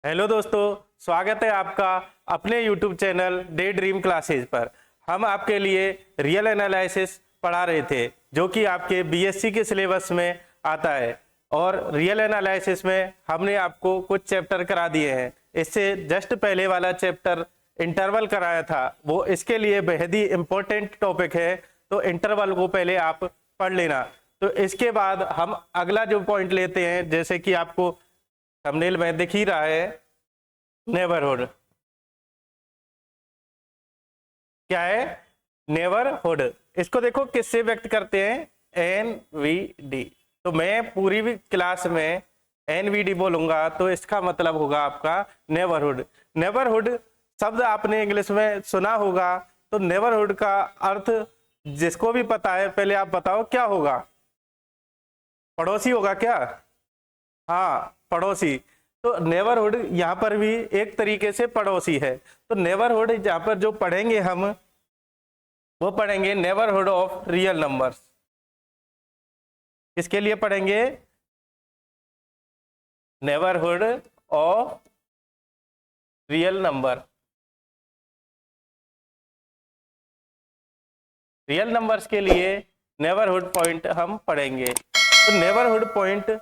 Hello दोस्तों, स्वागत है आपका अपने YouTube channel day dream classes पर। हम आपके लिए रियल एनालिसिस पढ़ा रहे थे जो कि आपके बीएससी के सिलेबस में आता है। और रियल एनालिसिस में हमने आपको कुछ चैप्टर करा दिए हैं। इससे जस्ट पहले वाला चैप्टर इंटरवल कराया था, वो इसके लिए बेहद ही इम्पोर्टेंट टॉपिक है, तो इंटरवल को पहले आप पढ़ लेना। तो इसके बाद हम अगला जो पॉइंट लेते हैं, जैसे कि आपको थंबनेल में दिख ही रहा है, नेबरहुड। क्या है नेबरहुड? इसको देखो किससे व्यक्त करते हैं, NVD। तो मैं पूरी भी क्लास में NVD बोलूंगा तो इसका मतलब होगा आपका नेबरहुड। नेबरहुड शब्द आपने इंग्लिश में सुना होगा, तो नेबरहुड का अर्थ जिसको भी पता है पहले आप बताओ क्या होगा? पड़ोसी होगा क्या? हाँ, पड़ोसी। तो नेबरहुड यहाँ पर भी एक तरीके से पड़ोसी है। तो नेबरहुड यहाँ पर जो पढ़ेंगे हम, वो पढ़ेंगे नेबरहुड ऑफ रियल नंबर्स। किसके लिए पढ़ेंगे? Neighbourhood of real number. Real numbers के लिए नेबरहुड पॉइंट हम पढ़ेंगे। तो नेबरहुड पॉइंट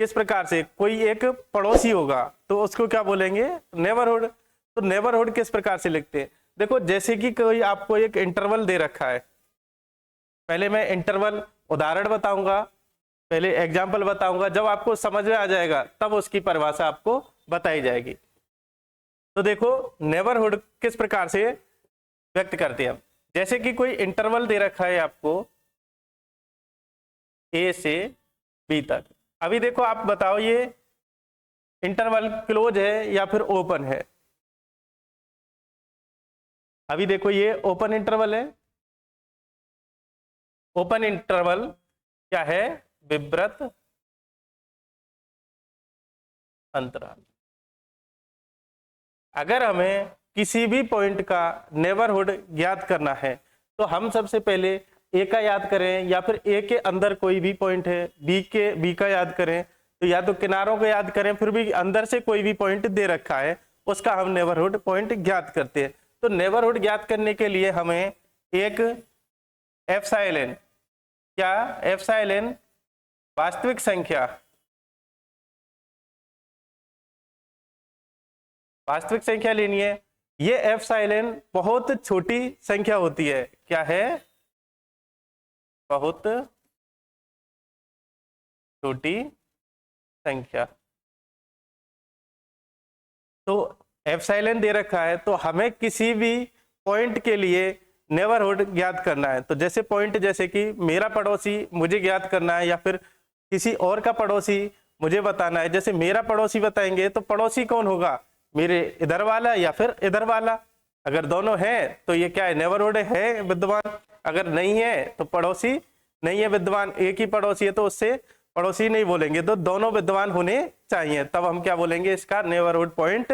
किस प्रकार से, कोई एक पड़ोसी होगा तो उसको क्या बोलेंगे? नेबरहुड। तो नेबरहुड किस प्रकार से लिखते हैं? देखो, जैसे कि कोई आपको एक इंटरवल दे रखा है, पहले मैं इंटरवल उदाहरण बताऊंगा, पहले एग्जाम्पल बताऊंगा, जब आपको समझ में आ जाएगा तब उसकी परिभाषा आपको बताई जाएगी। तो देखो नेबरहुड किस प्रकार से व्यक्त करते हैं हम। जैसे कि कोई इंटरवल दे रखा है आपको A से B तक। अभी देखो आप बताओ, ये इंटरवल क्लोज है या फिर ओपन है? अभी देखो ये ओपन इंटरवल है। ओपन इंटरवल क्या है? विवृत अंतराल। अगर हमें किसी भी पॉइंट का नेबरहुड ज्ञात करना है तो हम सबसे पहले ए का याद करें, या फिर ए के अंदर कोई भी पॉइंट है, बी का याद करें, तो या तो किनारों को याद करें, फिर भी अंदर से कोई भी पॉइंट दे रखा है उसका हम नेबरहुड पॉइंट ज्ञात करते हैं। तो नेबरहुड ज्ञात करने के लिए हमें एक एप्सिलॉन, क्या एप्सिलॉन वास्तविक संख्या, वास्तविक संख्या लेनी है। ये एप्सिलॉन बहुत छोटी संख्या होती है। क्या है? बहुत छोटी संख्या। तो एप्सिलॉन दे रखा है, तो हमें किसी भी पॉइंट के लिए नेबरहुड ज्ञात करना है। तो जैसे पॉइंट, जैसे कि मेरा पड़ोसी मुझे ज्ञात करना है, या फिर किसी और का पड़ोसी मुझे बताना है। जैसे मेरा पड़ोसी बताएंगे तो पड़ोसी कौन होगा? मेरे इधर वाला या फिर इधर वाला। अगर दोनों हैं तो ये क्या है? नेबरहुड है विद्यमान। अगर नहीं है तो पड़ोसी नहीं है विद्यमान। एक ही पड़ोसी है तो उससे पड़ोसी नहीं बोलेंगे, तो दोनों विद्यमान होने चाहिए, तब हम क्या बोलेंगे? इसका नेबरहुड पॉइंट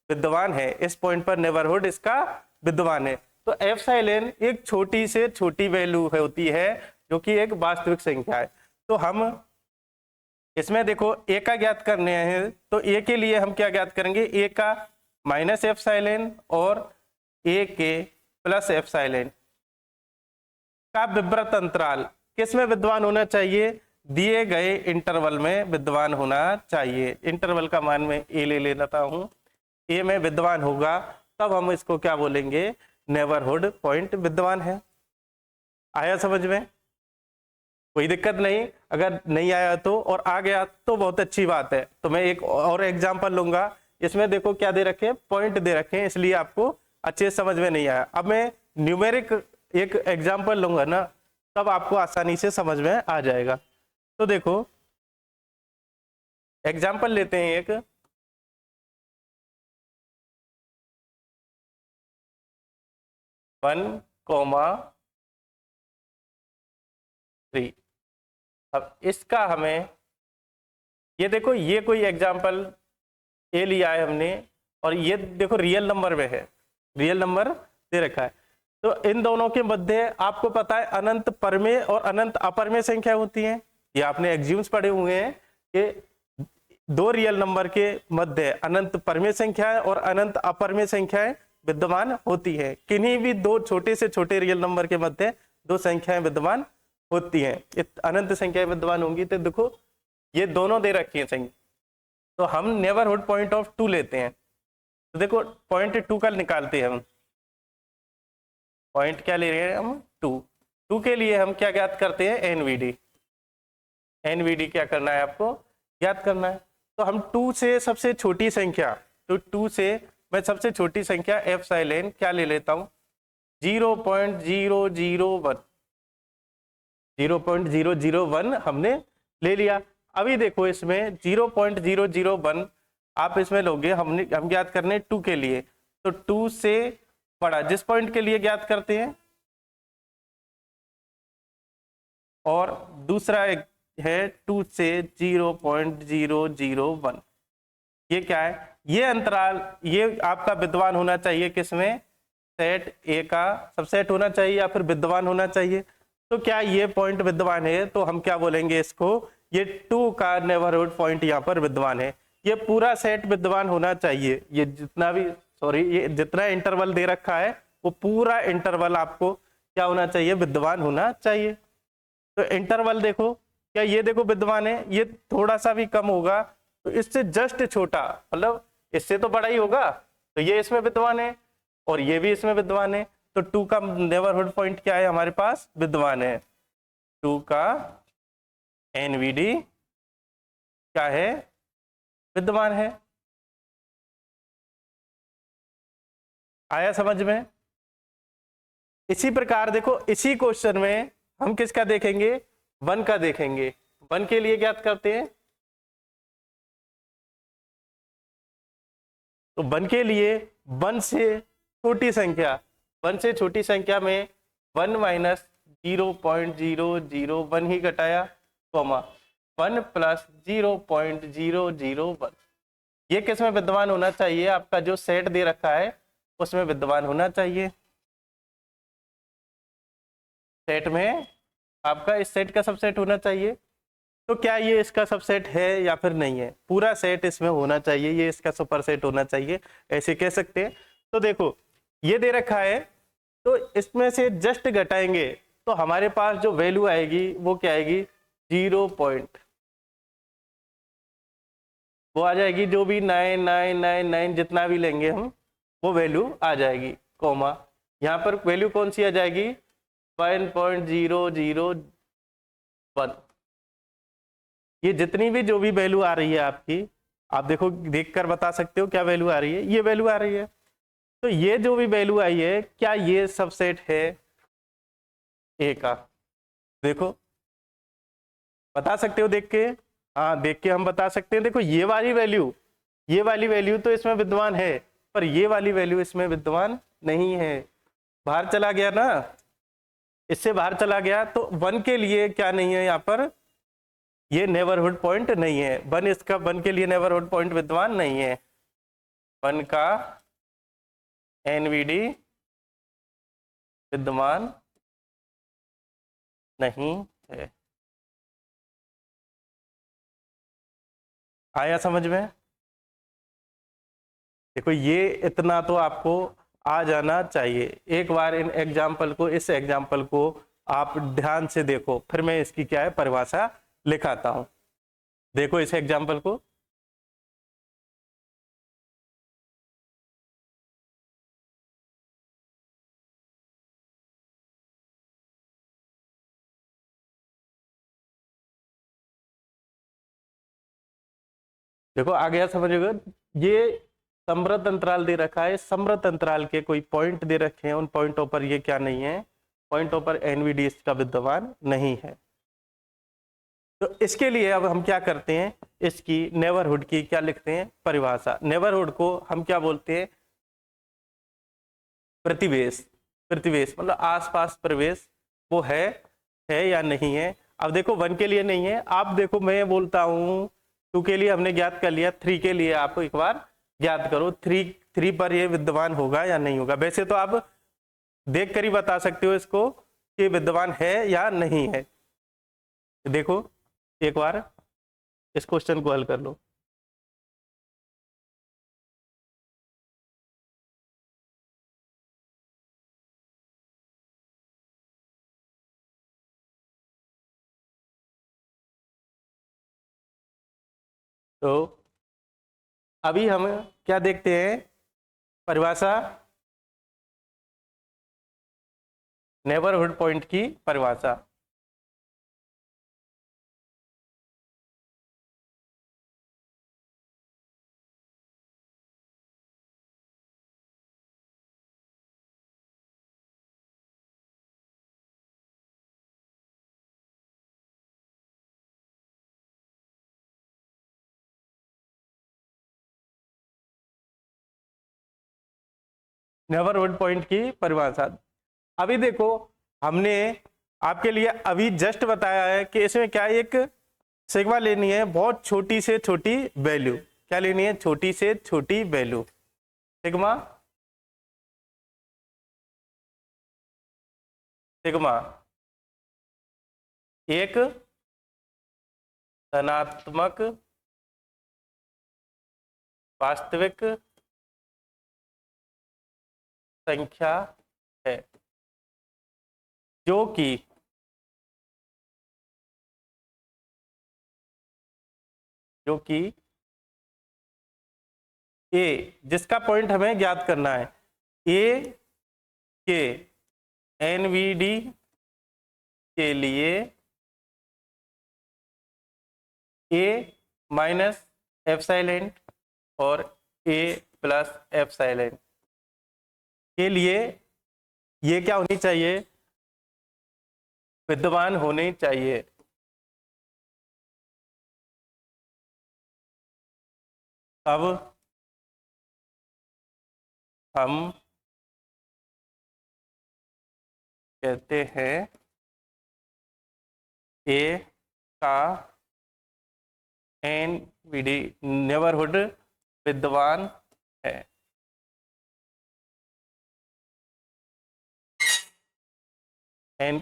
विद्यमान है, इस पॉइंट पर नेबरहुड इसका विद्यमान है। तो एप्सिलॉन एक छोटी से छोटी वैल्यू होती है जो कि एक वास्तविक संख्या है। तो हम इसमें देखो ए का ज्ञात करने हैं, तो ए के लिए हम क्या ज्ञात करेंगे? ए का माइनस एप्सिलॉन और ए के प्लस एप्सिलॉन का विवृत अंतराल किस में विद्यमान होना चाहिए? दिए गए इंटरवल में विद्यमान होना चाहिए। इंटरवल का मान मैं ए ले लेता हूं, ए में विद्यमान होगा, तब हम इसको क्या बोलेंगे? नेबरहुड पॉइंट विद्यमान है। आया समझ में? कोई दिक्कत नहीं। अगर नहीं आया तो, और आ गया तो बहुत अच्छी बात है। तो मैं एक और एग्जांपल लूंगा। इसमें देखो क्या दे रखे हैं? पॉइंट दे रखे हैं, इसलिए आपको अच्छे से समझ में नहीं आया। अब मैं न्यूमेरिक एक एग्जांपल लूंगा ना, तब आपको आसानी से समझ में आ जाएगा। तो देखो एग्जांपल लेते हैं एक, 1,3। अब इसका हमें, ये देखो ये कोई एग्जांपल ए लिया है हमने, और ये देखो रियल नंबर में है, रियल नंबर दे रखा है। तो इन दोनों के मध्य आपको पता है अनंत परमेय और अनंत अपरमेय संख्या होती है। ये आपने एक्सियम्स पढ़े हुए हैं कि दो रियल नंबर के मध्य अनंत परिमेय संख्याएं और अनंत अपरिमेय संख्याएं विद्यमान होती है। किन्हीं भी दो छोटे से छोटे रियल नंबर के मध्य दो संख्याएं विद्यमान होती हैं। अनंत संख्याएं विद्यमान होंगी। तो देखो ये दोनों दे रखी है संख्या, तो हम नेबरहुड पॉइंट ऑफ 2 लेते हैं। तो देखो पॉइंट 2 का निकालते हैं हम। पॉइंट क्या ले रहे हैं हम? 2 के लिए हम क्या ज्ञात करते हैं? एनवीडी। एनवीडी क्या करना है आपको? ज्ञात करना है। तो हम 2 से सबसे छोटी संख्या, तो 2 से मैं सबसे छोटी संख्या एप्सिलॉन क्या ले लेता हूं? 0.001 0.001 हमने ले लिया। अभी देखो इसमें 0.001 आप इसमें लोगे, हम ज्ञात करने 2 के लिए, तो 2 से बड़ा जिस पॉइंट के लिए ज्ञात करते हैं, और दूसरा एक है 2 से 0.001। ये क्या है? ये अंतराल, ये आपका विद्यमान होना चाहिए किसमें? सेट ए का सबसेट होना चाहिए या फिर विद्यमान होना चाहिए। तो क्या ये पॉइंट विद्यमान है? तो हम क्या बोलेंगे इसको? ये 2 का नेबरहुड पॉइंट यहाँ पर विद्यमान है। ये पूरा सेट विद्यमान होना चाहिए। ये जितना भी ये जितना इंटरवल दे रखा है वो पूरा इंटरवल आपको क्या होना चाहिए? विद्यमान होना चाहिए। तो इंटरवल देखो, क्या ये देखो विद्यमान है? ये थोड़ा सा भी कम होगा तो इससे जस्ट छोटा, मतलब इससे तो बड़ा ही होगा, तो ये इसमें विद्यमान है और ये भी इसमें विद्यमान है। तो 2 का नेबरहुड पॉइंट क्या है हमारे पास? विद्यमान है। 2 का एनवीडी क्या है? विद्यमान है। आया समझ में? इसी प्रकार देखो इसी क्वेश्चन में हम किसका देखेंगे? 1 का देखेंगे। 1 के लिए ज्ञात करते हैं। तो 1 के लिए 1 से छोटी संख्या, 1 से छोटी संख्या में 1 माइनस 0.001 ही घटाया, कॉमा 1 प्लस 0.001। ये किस में विद्यमान होना चाहिए? आपका जो सेट दे रखा है उसमें विद्यमान होना चाहिए। सेट में आपका इस सेट का सबसेट होना चाहिए। तो क्या ये इसका सबसेट है या फिर नहीं है? पूरा सेट इसमें होना चाहिए, ये इसका सुपरसेट होना चाहिए, ऐसे कह सकते हैं। तो देखो ये दे रखा है, तो इसमें से जस्ट घटाएंगे तो हमारे पास जो वैल्यू आएगी वो क्या आएगी? 0 पॉइंट, वो आ जाएगी जो भी 9999 जितना भी लेंगे हम वो वैल्यू आ जाएगी, कॉमा यहाँ पर वैल्यू कौन सी आ जाएगी? 1.001। ये जितनी भी जो भी वैल्यू आ रही है आपकी, आप देखो देखकर बता सकते हो क्या वैल्यू आ रही है? ये वैल्यू आ रही है। तो ये जो भी वैल्यू आई है, क्या ये सबसेट है ए का? देखो बता सकते हो देख के? हाँ देख के हम बता सकते हैं। देखो ये वाली वैल्यू तो इसमें विद्यमान है, पर ये वाली वैल्यू इसमें विद्यमान नहीं है। बाहर चला गया ना, इससे बाहर चला गया। तो 1 के लिए क्या नहीं है यहाँ पर? ये नेबरहुड पॉइंट नहीं है। 1 के लिए नेबरहुड पॉइंट विद्यमान नहीं है। 1 का एनवीडी विद्यमान नहीं है। आया समझ में? देखो ये इतना तो आपको आ जाना चाहिए। एक बार इस एग्जाम्पल को आप ध्यान से देखो, फिर मैं इसकी क्या है परिभाषा लिखाता हूं। देखो इस एग्जाम्पल को, देखो आ गया समझोगे? ये समृद्ध अंतराल दे रखा है, समृद्ध अंतराल के कोई पॉइंट दे रखे हैं, उन पॉइंटों पर ये क्या नहीं है? पॉइंटों पर एनवीडी का विद्यमान नहीं है। तो इसके लिए अब हम क्या करते हैं? इसकी नेबरहुड की क्या लिखते हैं? परिभाषा। नेबरहुड को हम क्या बोलते हैं? प्रतिवेश। मतलब आसपास प्रवेश, वो है या नहीं है? अब देखो 1 के लिए नहीं है। आप देखो मैं बोलता हूं 2 के लिए हमने ज्ञात कर लिया, 3 के लिए आप एक बार ज्ञात करो। 3 पर ये विद्यमान होगा या नहीं होगा? वैसे तो आप देख कर ही बता सकते हो इसको कि विद्यमान है या नहीं है। देखो एक बार इस क्वेश्चन को हल कर लो। तो अभी हम क्या देखते हैं, परिभाषा, नेबरहुड पॉइंट की परिभाषा। नेबरहुड पॉइंट की परिभाषा। अभी देखो, हमने आपके लिए अभी जस्ट बताया है कि इसमें क्या एक सिग्मा लेनी है, बहुत छोटी से छोटी वैल्यू। क्या लेनी है? छोटी से छोटी वैल्यू, सिग्मा। सिग्मा एक धनात्मक वास्तविक संख्या है जो कि ए, जिसका पॉइंट हमें ज्ञात करना है, ए के एनवीडी के लिए ए माइनस एप्सिलॉन और ए प्लस एप्सिलॉन के लिए ये क्या होनी चाहिए? विद्यमान होनी चाहिए। अब हम कहते हैं ए का एनवीडी नेबरहुड विद्यमान है। एन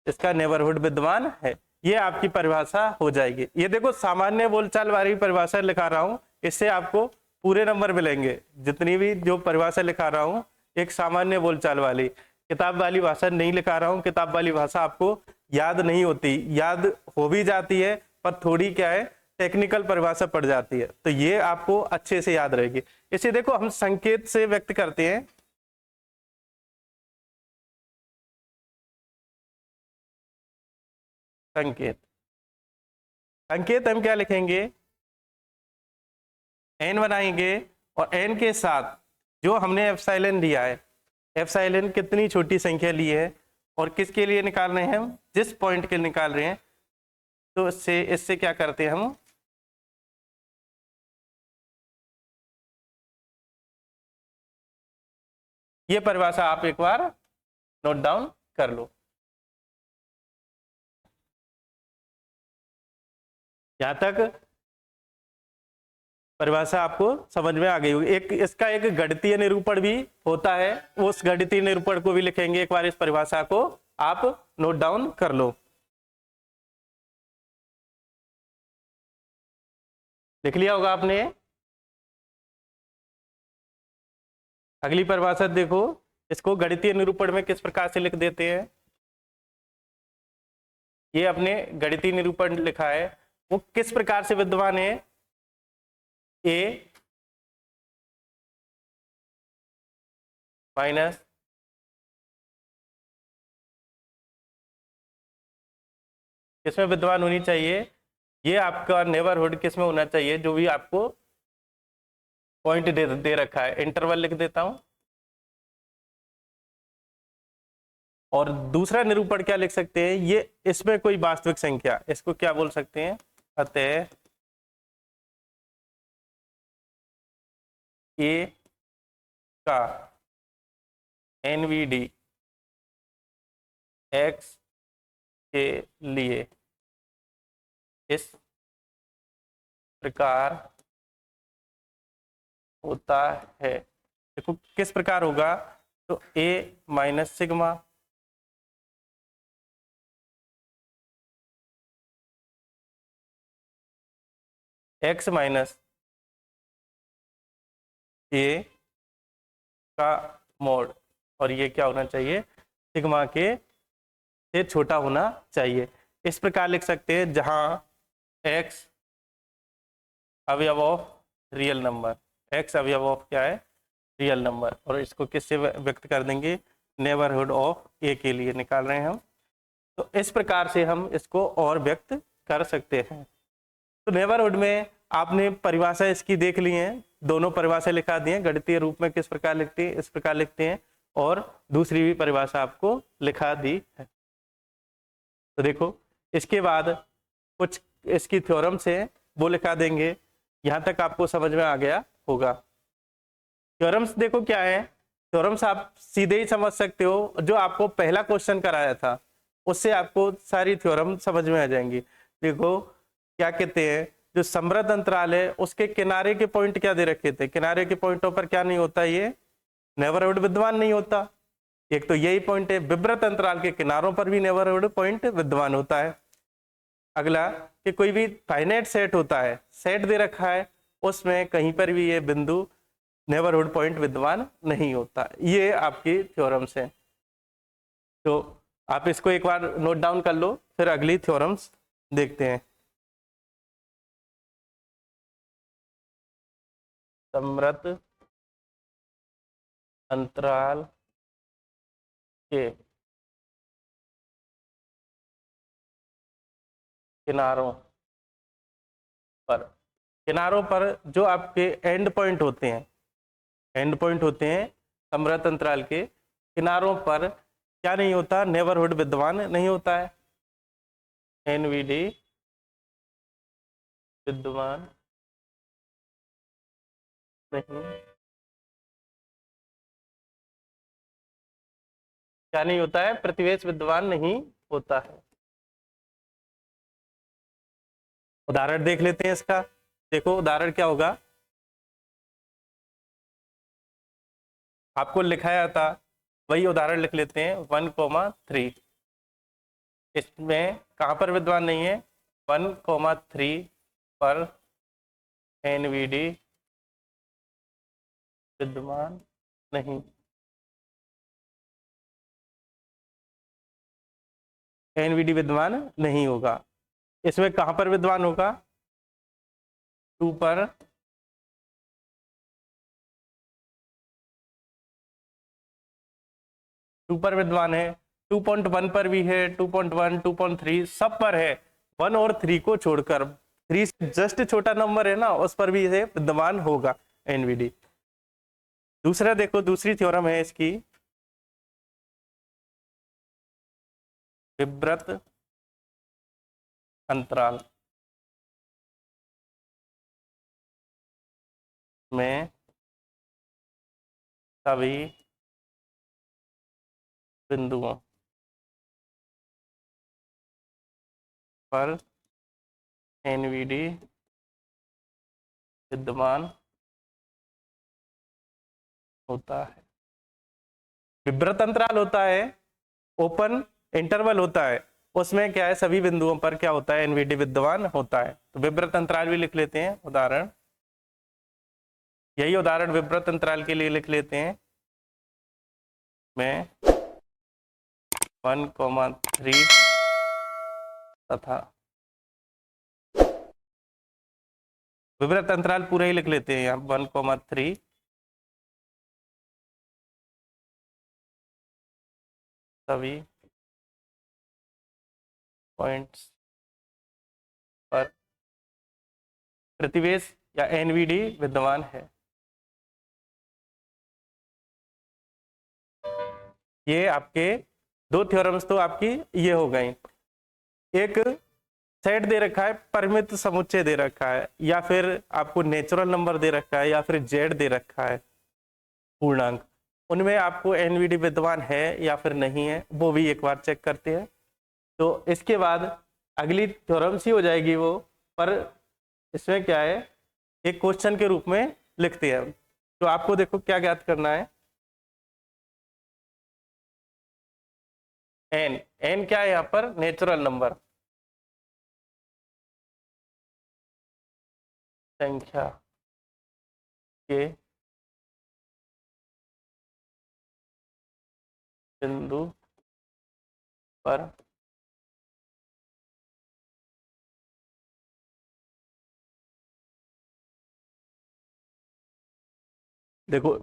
इसका नेबरहुड विद्यमान है। ये आपकी परिभाषा हो जाएगी। ये देखो, सामान्य बोलचाल वाली परिभाषा लिखा रहा हूं, इससे आपको पूरे नंबर मिलेंगे। जितनी भी जो परिभाषा लिखा रहा हूं, एक सामान्य बोलचाल वाली, किताब वाली भाषा नहीं लिखा रहा हूं। किताब वाली भाषा आपको याद नहीं होती, याद हो भी जाती है पर थोड़ी क्या है, टेक्निकल परिभाषा पड़ जाती है, तो ये आपको अच्छे से याद रहेगी। इसे देखो, हम संकेत से व्यक्त करते हैं। संकेत, संकेत हम क्या लिखेंगे? एन बनाएंगे और एन के साथ जो हमने एप्सिलॉन लिया है, एप्सिलॉन कितनी छोटी संख्या ली है और किसके लिए निकाल रहे हैं हम? जिस पॉइंट के लिए निकाल रहे हैं, तो इससे क्या करते हैं हम? ये परिभाषा आप एक बार नोट डाउन कर लो। यहां तक परिभाषा आपको समझ में आ गई होगी। एक इसका एक गणितीय निरूपण भी होता है, उस गणितीय निरूपण को भी लिखेंगे। एक बार इस परिभाषा को आप नोट डाउन कर लो। लिख लिया होगा आपने। अगली परिभाषा देखो, इसको गणितीय निरूपण में किस प्रकार से लिख देते हैं। ये अपने गणितीय निरूपण लिखा है, वो किस प्रकार से विद्यमान है? ए माइनस किसमें विद्यमान होनी चाहिए? ये आपका नेबरहुड किस में होना चाहिए? जो भी आपको पॉइंट दे रखा है, इंटरवल लिख देता हूं। और दूसरा निरूपण क्या लिख सकते हैं? ये इसमें कोई वास्तविक संख्या, इसको क्या बोल सकते हैं? अतः ए का एनवीडी एक्स के लिए इस प्रकार होता है। देखो किस प्रकार होगा, तो ए माइनस सिग्मा एक्स माइनस ए का मोड, और ये क्या होना चाहिए? सिग्मा के से छोटा होना चाहिए। इस प्रकार लिख सकते हैं, जहां x अवयव ऑफ रियल नंबर, एक्स अवयव ऑफ क्या है, रियल नंबर, और इसको किससे व्यक्त कर देंगे, नेबरहुड ऑफ ए के लिए निकाल रहे हैं हम। तो इस प्रकार से हम इसको और व्यक्त कर सकते हैं। तो नेबरहुड में आपने परिभाषा इसकी देख ली है, दोनों परिभाषा लिखा दी है, गणितीय रूप में किस प्रकार लिखते हैं, इस प्रकार लिखते हैं, और दूसरी भी परिभाषा आपको लिखा दी है। तो देखो इसके बाद कुछ इसकी थ्योरम्स है वो लिखा देंगे, यहां तक आपको समझ में आ गया होगा। थ्योरम्स देखो क्या है, थ्योरम्स आप सीधे ही समझ सकते हो, जो आपको पहला क्वेश्चन कराया था उससे आपको सारी थ्योरम समझ में आ जाएंगी। देखो क्या कहते हैं, जो समृद्ध अंतराल है उसके किनारे के पॉइंट क्या दे रखे थे, किनारे के पॉइंटों पर क्या नहीं होता, ये नेबरहुड विद्यमान नहीं होता। एक तो यही पॉइंट है, विवृत अंतराल के किनारों पर भी नेबरहुड पॉइंट विद्यमान होता है। अगला कि कोई भी फाइनाइट सेट होता है, सेट दे रखा है, उसमें कहीं पर भी ये बिंदु नेबरहुड पॉइंट विद्यमान नहीं होता। ये आपकी थ्योरम्स है। तो आप इसको एक बार नोट डाउन कर लो, फिर अगली थ्योरम्स देखते हैं। समृद्ध अंतराल के किनारों पर, किनारों पर जो आपके एंड पॉइंट होते हैं, एंड पॉइंट होते हैं समृद्ध अंतराल के किनारों पर क्या नहीं होता, नेबरहुड विद्यमान नहीं होता है, एनवीडी विद्यमान नहीं, क्या नहीं होता है, प्रतिवेश विद्यमान नहीं होता है। उदाहरण देख लेते हैं इसका। देखो उदाहरण क्या होगा, आपको लिखाया था वही उदाहरण लिख लेते हैं, 1,3। इसमें कहां पर विद्यमान नहीं है, 1,3 पर एनवीडी विद्यमान नहीं, एनवीडी विद्यमान नहीं होगा। इसमें कहां पर विद्यमान होगा, 2 पर, 2 पर विद्यमान है, 2.1 पर भी है, 2.1, 2.3 सब पर है, 1 और 3 को छोड़कर, 3 जस्ट छोटा नंबर है ना, उस पर भी ये विद्यमान होगा एनवीडी। दूसरा देखो, दूसरी थ्योरम है इसकी, विवृत अंतराल में सभी बिंदुओं पर एनवीडी विद्यमान होता है। विवृत अंतराल होता है, ओपन इंटरवल होता है, उसमें क्या है, सभी बिंदुओं पर क्या होता है, एनवीडी विद्यमान होता है। तो विवृत अंतराल भी लिख लेते हैं उदाहरण, यही उदाहरण विवृत अंतराल के लिए लिख लेते हैं, में 1,3 तथा, विवृत अंतराल पूरा ही लिख लेते हैं यहाँ 1,3 सभी पॉइंट्स पर प्रतिवेश या एनवीडी विद्यमान है। ये आपके दो थ्योरम्स तो आपकी ये हो गई। एक सेट दे रखा है, परिमित समुच्चय दे रखा है, या फिर आपको नेचुरल नंबर दे रखा है, या फिर जेड दे रखा है पूर्णांक, उनमें आपको एनवीडी विद्यमान है या फिर नहीं है, वो भी एक बार चेक करते हैं। तो इसके बाद अगली थ्योरम्स ही हो जाएगी वो, पर इसमें क्या है, एक क्वेश्चन के रूप में लिखते हैं। तो आपको देखो क्या ज्ञात करना है, एन, एन क्या है यहाँ पर, नेचुरल नंबर, संख्या के बिंदु पर देखो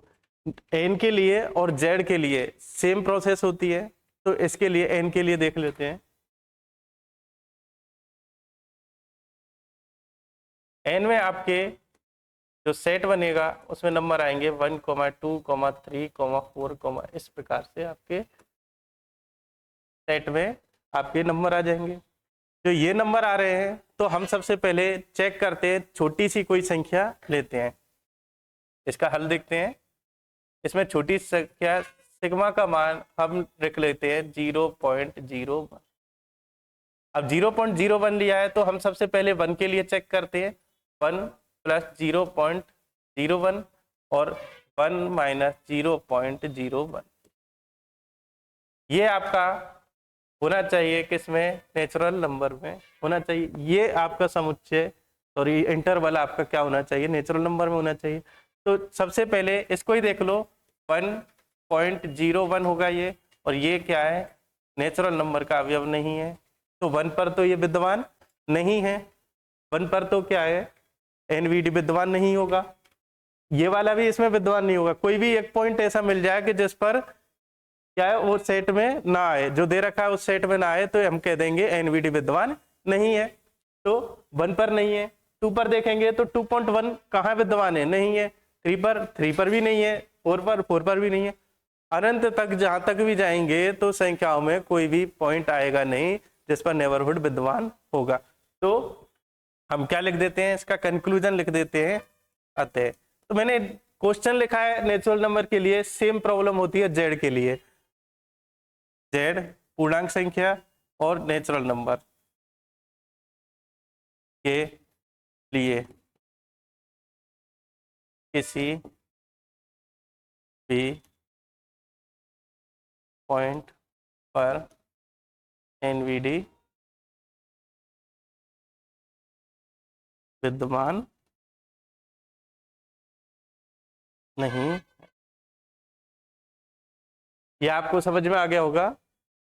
एन के लिए और जेड के लिए सेम प्रोसेस होती है, तो इसके लिए एन के लिए देख लेते हैं। एन में आपके जो सेट बनेगा उसमें नंबर आएंगे 1, 2, 3, 4, इस प्रकार से आपके सेट में आपके नंबर आ जाएंगे। जो ये नंबर आ रहे हैं तो हम सबसे पहले चेक करते हैं, छोटी सी कोई संख्या लेते हैं, इसका हल देखते हैं। इसमें छोटी संख्या सिग्मा का मान हम रख लेते हैं 0.01। अब 0.01 लिया है तो हम सबसे पहले 1 के लिए चेक करते हैं, 1 प्लस 0.01 और 1 माइनस 0.01। ये आपका होना चाहिए किसमें, नेचुरल नंबर में होना चाहिए। ये आपका समुच्चय सॉरी इंटरवल आपका क्या होना चाहिए, नेचुरल नंबर में होना चाहिए। तो सबसे पहले इसको ही देख लो, 1.01 होगा ये, और ये क्या है, नेचुरल नंबर का अवयव नहीं है, तो 1 पर तो ये विद्यमान नहीं है। 1 पर तो क्या है, एनवीडी विद्यमान नहीं होगा। ये वाला भी इसमें विद्यमान नहीं होगा। कोई भी एक पॉइंट ऐसा मिल जाए कि जिस पर क्या है वो सेट में ना आए, जो दे रखा है उस सेट में ना आए, तो हम कह देंगे एनवीडी विद्यमान नहीं है। तो 1 पर नहीं है। 2 पर देखेंगे तो 2.1 कहाँ विद्यमान है, नहीं है। 3 पर भी नहीं है। 4 पर भी नहीं है। अनंत तक जहां तक भी जाएंगे तो संख्याओं में कोई भी पॉइंट आएगा नहीं जिस पर नेबरहुड विद्यमान होगा। तो हम क्या लिख देते हैं, इसका कंक्लूजन लिख देते हैं अतः। तो मैंने क्वेश्चन लिखा है नेचुरल नंबर के लिए, सेम प्रॉब्लम होती है जेड के लिए। जेड पूर्णांक संख्या और नेचुरल नंबर के लिए किसी भी पॉइंट पर एनवीडी विद्यमान नहीं। ये आपको समझ में आ गया होगा।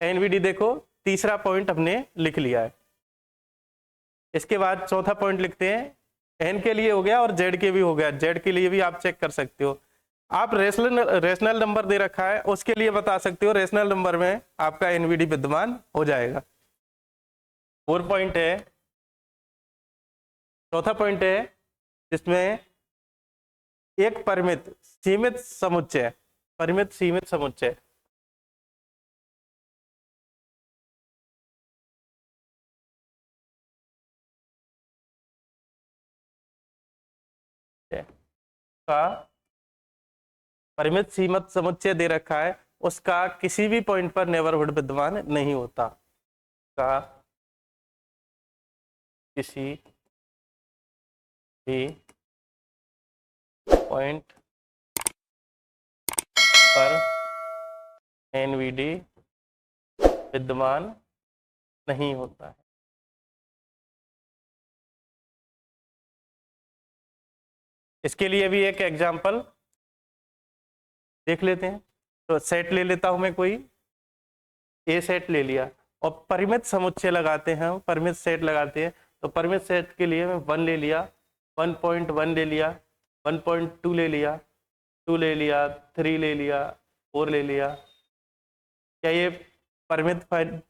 एनवीडी देखो, तीसरा पॉइंट हमने लिख लिया है। इसके बाद चौथा पॉइंट लिखते हैं। एन के लिए हो गया और जेड के भी हो गया। जेड के लिए भी आप चेक कर सकते हो। आप रेशनल नंबर दे रखा है उसके लिए बता सकते हो, रेशनल नंबर में आपका एनवीडी विद्यमान हो जाएगा। 4 पॉइंट है। चौथा पॉइंट है जिसमें एक परिमित सीमित समुच्चय, परिमित सीमित समुच्चय का परिमित सीमित समुच्चय दे रखा है, उसका किसी भी पॉइंट पर नेबरहुड विद्यमान नहीं होता। का किसी भी पॉइंट पर एनवीडी विद्यमान नहीं होता है। इसके लिए भी एक एग्जांपल देख लेते हैं। तो सेट ले लेता हूं मैं, कोई ए सेट ले लिया और परिमित समुच्चय लगाते हैं, परिमित सेट लगाते हैं। तो परिमित सेट के लिए मैं 1 ले लिया, 1.1 ले लिया, 1.2 ले लिया, 2 ले लिया, 3 ले लिया, 4 ले लिया। क्या ये परिमित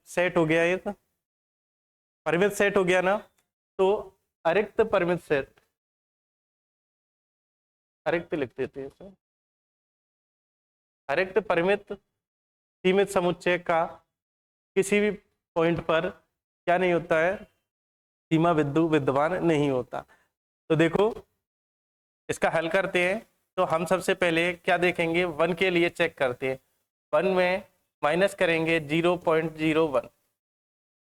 सेट हो गया? ये तो परिमित सेट हो गया ना। तो अरिक्त परिमित सेट, अरिक्त लिख देते हैं सर। अरिक्त परिमित सीमित समुच्चय का किसी भी पॉइंट पर क्या नहीं होता है, सीमा बिंदु विद्यमान नहीं होता। तो देखो इसका हल करते हैं। तो हम सबसे पहले क्या देखेंगे, 1 के लिए चेक करते हैं। 1 में माइनस करेंगे 0.01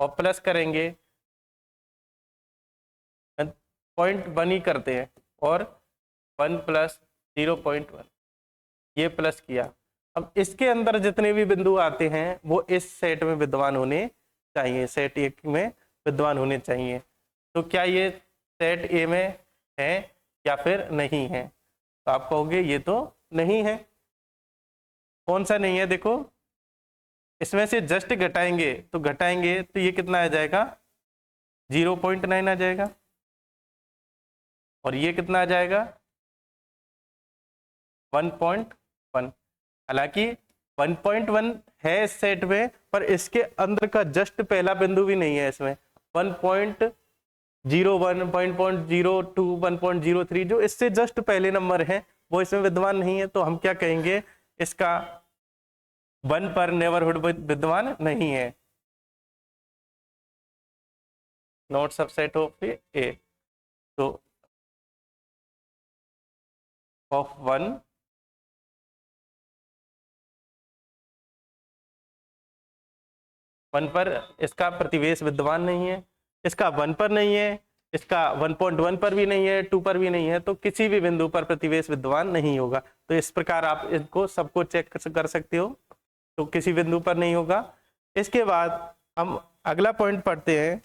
और प्लस करेंगे 0.1 ही करते हैं, और 1 प्लस 0.1 ये प्लस किया। अब इसके अंदर जितने भी बिंदु आते हैं वो इस सेट में विद्यमान होने चाहिए, सेट ए में विद्यमान होने चाहिए। तो क्या ये सेट ए में है या फिर नहीं है? तो आप कहोगे ये तो नहीं है। कौन सा नहीं है? देखो इसमें से जस्ट घटाएंगे तो ये कितना आ जाएगा, 0.9 आ जाएगा। और ये कितना आ जाएगा, 1.1। हालांकि 1.1 है इस सेट में, पर इसके अंदर का जस्ट पहला बिंदु भी नहीं है इसमें। 1.01, 1.02, 1.03 जो इससे जस्ट पहले नंबर है वो इसमें विद्यमान नहीं है। तो हम क्या कहेंगे, इसका 1 पर नेबरहुड विद्यमान नहीं है, नॉट सबसेट ऑफ ए। तो ऑफ 1 पर इसका प्रतिवेश विद्यमान नहीं है, इसका 1 पर नहीं है, इसका 1.1 पर भी नहीं है, 2 पर भी नहीं है, तो किसी भी बिंदु पर प्रतिवेश विद्यमान नहीं होगा। तो इस प्रकार आप इनको सबको चेक कर सकते हो, तो किसी बिंदु पर नहीं होगा। इसके बाद हम अगला पॉइंट पढ़ते हैं,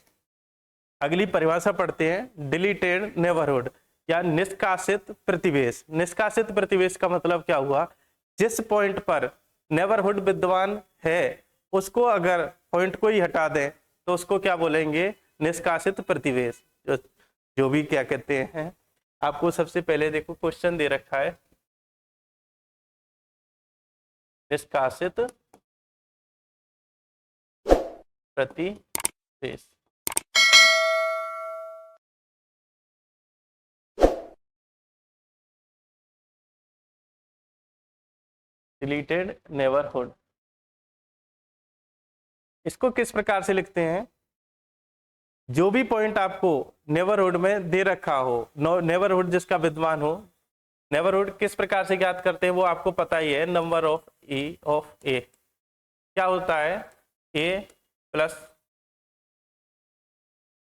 अगली परिभाषा पढ़ते हैं, डिलीटेड नेबरहुड या निष्कासित प्रतिवेश। निष्कासित प्रतिवेश का मतलब क्या हुआ, जिस पॉइंट पर नेबरहुड विद्यमान है उसको अगर पॉइंट को ही हटा दें तो उसको क्या बोलेंगे, निष्कासित प्रतिवेश। जो भी क्या कहते हैं, आपको सबसे पहले देखो क्वेश्चन दे रखा है, निष्कासित प्रतिवेश। डिलीटेड नेबरहुड, इसको किस प्रकार से लिखते हैं, जो भी पॉइंट आपको नेबरहुड में दे रखा हो, नेबरहुड जिसका विद्यमान हो। नेबरहुड किस प्रकार से ज्ञात करते हैं वो आपको पता ही है, नंबर ऑफ ई ऑफ ए। क्या होता है, ए प्लस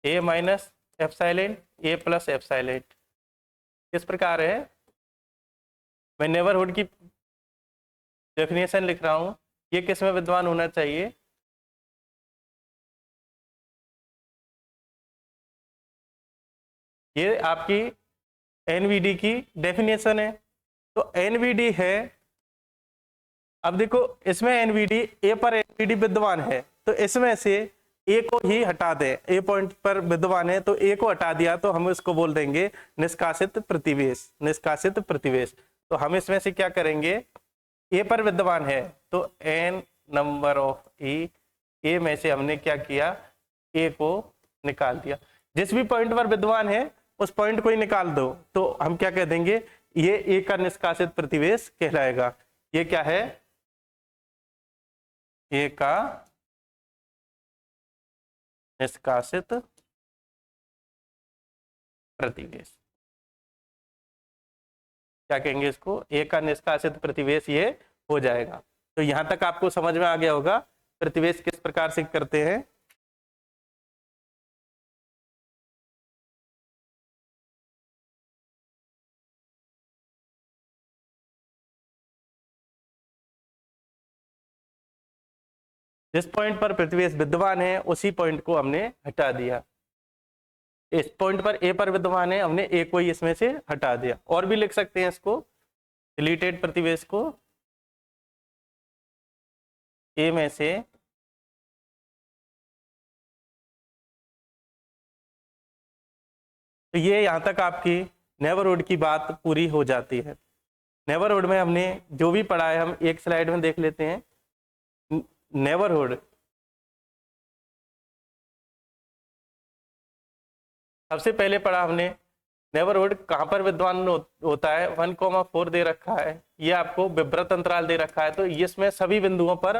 ए माइनस एप्सिलॉन, ए प्लस एप्सिलॉन। किस प्रकार है, मैं नेबरहुड की डेफिनेशन लिख रहा हूं, ये किस में विद्यमान होना चाहिए, ये आपकी एनवीडी की डेफिनेशन है। तो एनवीडी है, अब देखो इसमें एनवीडी, ए पर एनवीडी विद्यमान है, तो इसमें से ए को ही हटा दें, ए पॉइंट पर विद्यमान है तो ए को हटा दिया तो हम इसको बोल देंगे निष्कासित प्रतिवेश। निष्कासित प्रतिवेश, तो हम इसमें से क्या करेंगे, ए पर विद्यमान है तो एन नंबर ऑफ ई, ए में से हमने क्या किया, ए को निकाल दिया। जिस भी पॉइंट पर विद्यमान है उस पॉइंट को ही निकाल दो, तो हम क्या कह देंगे, ये ए का निष्कासित प्रतिवेश कहलाएगा। ये क्या है, ए का निष्कासित प्रतिवेश। क्या कहेंगे इसको, ए का निष्कासित प्रतिवेश ये हो जाएगा। तो यहां तक आपको समझ में आ गया होगा प्रतिवेश किस प्रकार से करते हैं। जिस पॉइंट पर प्रतिवेश विद्यमान है उसी पॉइंट को हमने हटा दिया। इस पॉइंट पर ए पर विद्यमान है, हमने ए को ही इसमें से हटा दिया। और भी लिख सकते हैं इसको, डिलीटेड प्रतिवेश को ए में से तो ये यहां तक आपकी नेबरहुड की बात पूरी हो जाती है। नेबरहुड में हमने जो भी पढ़ा है हम एक स्लाइड में देख लेते हैं। नेबरहुड, सबसे पहले पढ़ा हमने नेबरहुड कहां पर विद्यमान होता है, 1,4 दे रखा है, ये आपको विवृत अंतराल दे रखा है, तो इसमें सभी बिंदुओं पर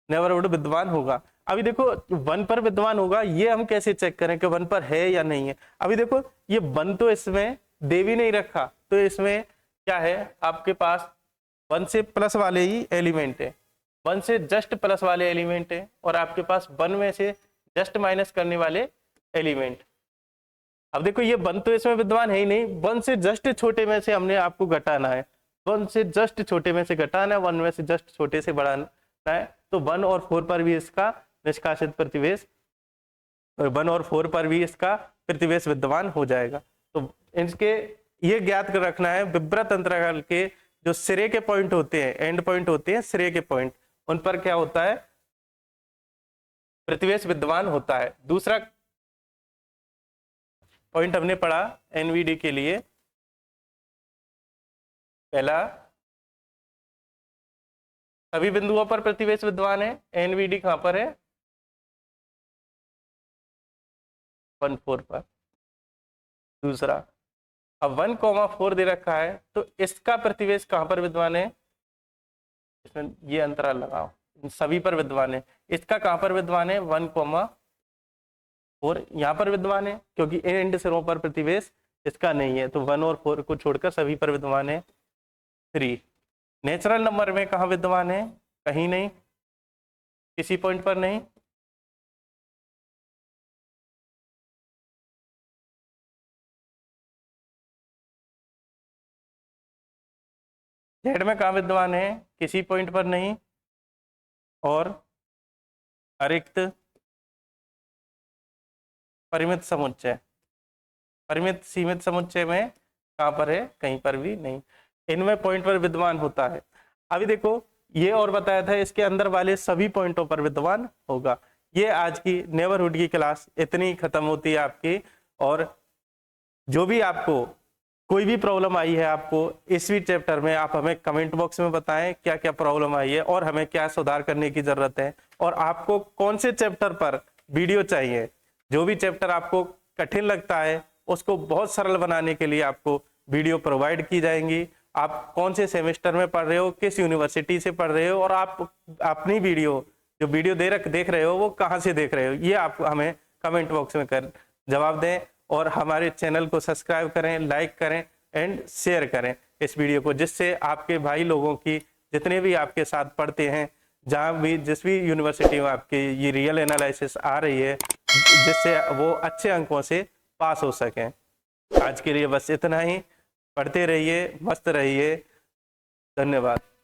नेबरहुड विद्यमान होगा। अभी देखो 1 पर विद्यमान होगा, ये हम कैसे चेक करें कि 1 पर है या नहीं है। अभी देखो ये 1 तो इसमें दे भी नहीं रखा, तो इसमें क्या है, आपके पास 1 से प्लस वाले ही एलिमेंट है, 1 से जस्ट प्लस वाले एलिमेंट है, और आपके पास 1 में से जस्ट माइनस करने वाले एलिमेंट। अब देखो ये 1 तो इसमें विद्यमान है ही नहीं, 1 से जस्ट छोटे में से हमने आपको घटाना है, 1 से जस्ट छोटे में से घटाना है, 1 में से जस्ट छोटे से बढ़ाना है। तो 1 और 4 पर भी इसका निष्कासित प्रतिवेश, 1 और 4 पर भी इसका प्रतिवेश विद्यमान हो जाएगा। तो इसके ये ज्ञात कर रखना है, विवृत अंतराल के जो सिरे के पॉइंट होते हैं, एंड पॉइंट होते हैं, सिरे के पॉइंट, उन पर क्या होता है, प्रतिवेश विद्यमान होता है। दूसरा पॉइंट हमने पढ़ा एनवीडी के लिए, पहला सभी बिंदुओं पर प्रतिवेश विद्यमान है। एनवीडी कहां पर है? 1,4 पर। दूसरा, अब 1,4 दे रखा है तो इसका प्रतिवेश कहां पर विद्यमान है? इसमें ये अंतराल लगाओ, सभी पर विद्यमान है। इसका कहां पर विद्यमान है? 1,4 यहां पर विद्यमान है, क्योंकि एंड सिरों पर प्रतिवेश इसका नहीं है, तो 1 और 4 को छोड़कर सभी पर विद्यमान है। 3 नेचुरल नंबर में कहां विद्यमान है? कहीं नहीं, किसी पॉइंट पर नहीं। जेड में कहां विद्यमान है? किसी पॉइंट पर नहीं। और अरिक्त परिमित समुच्चय, परिमित सीमित समुच्चय में कहां पर है? कहीं पर भी नहीं। इनमें पॉइंट पर विद्यमान होता है। अभी देखो, ये और बताया था इसके अंदर वाले सभी पॉइंटों पर विद्यमान होगा। ये आज की नेबरहुड की क्लास इतनी खत्म होती है आपकी। और जो भी आपको कोई भी प्रॉब्लम आई है आपको इसी चैप्टर में, आप हमें कमेंट बॉक्स में बताएं क्या क्या प्रॉब्लम आई है और हमें क्या सुधार करने की जरूरत है, और आपको कौन से चैप्टर पर वीडियो चाहिए। जो भी चैप्टर आपको कठिन लगता है उसको बहुत सरल बनाने के लिए आपको वीडियो प्रोवाइड की जाएंगी। आप कौन से सेमेस्टर में पढ़ रहे हो, किस यूनिवर्सिटी से पढ़ रहे हो, और आप अपनी वीडियो जो वीडियो देख रहे हो वो कहाँ से देख रहे हो, ये आप हमें कमेंट बॉक्स में कर जवाब दें। और हमारे चैनल को सब्सक्राइब करें, लाइक करें एंड शेयर करें इस वीडियो को, जिससे आपके भाई लोगों की जितने भी आपके साथ पढ़ते हैं, जहाँ भी जिस भी यूनिवर्सिटी में आपकी ये रियल एनालिसिस आ रही है, जिससे वो अच्छे अंकों से पास हो सकें। आज के लिए बस इतना ही। पढ़ते रहिए, मस्त रहिए। धन्यवाद।